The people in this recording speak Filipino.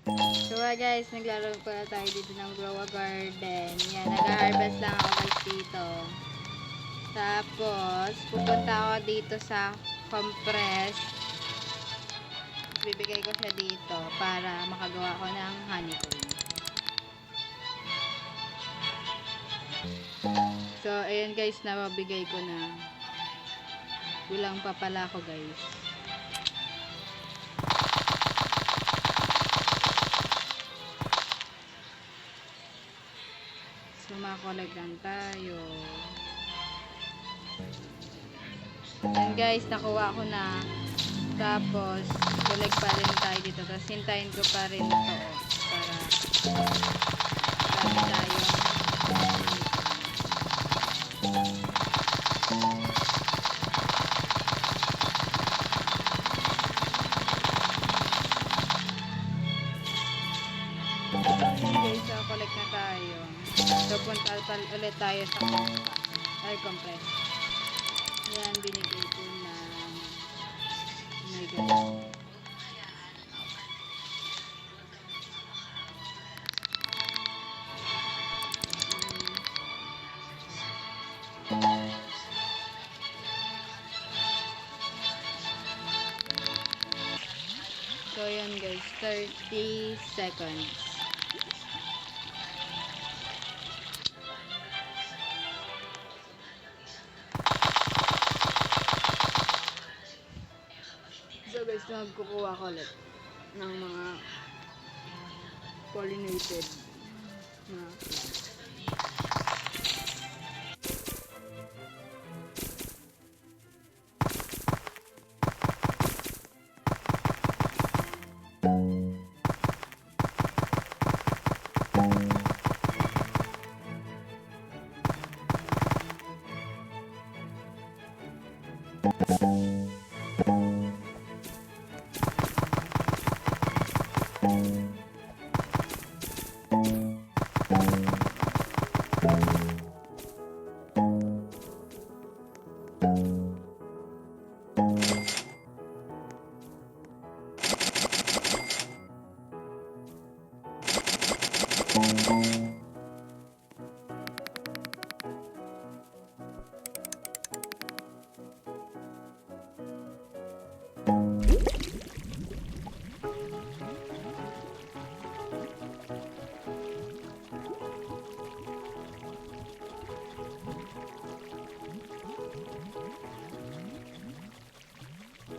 So guys, naglaro pala tayo dito ng grow a garden. Yan, nag-harvest lang ako guys dito. Tapos, pupunta ako dito sa compress. Bibigay ko siya dito para makagawa ko ng honeycomb. So, ayan guys, nababigay ko na. Kulang pa pala ako guys. So, makakolek lang tayo. Ayan guys, nakuha ko na. Tapos, kuleg pa rin tayo dito. Tapos, hintayin ko pa rin ito para dami tayo. Okay, so collect na tayo. So, punta ulit tayo sa compress. Yan, binigay ko na so yan guys, 30 seconds. So guys, magkukuha ko ulit ng mga pollinated na plants.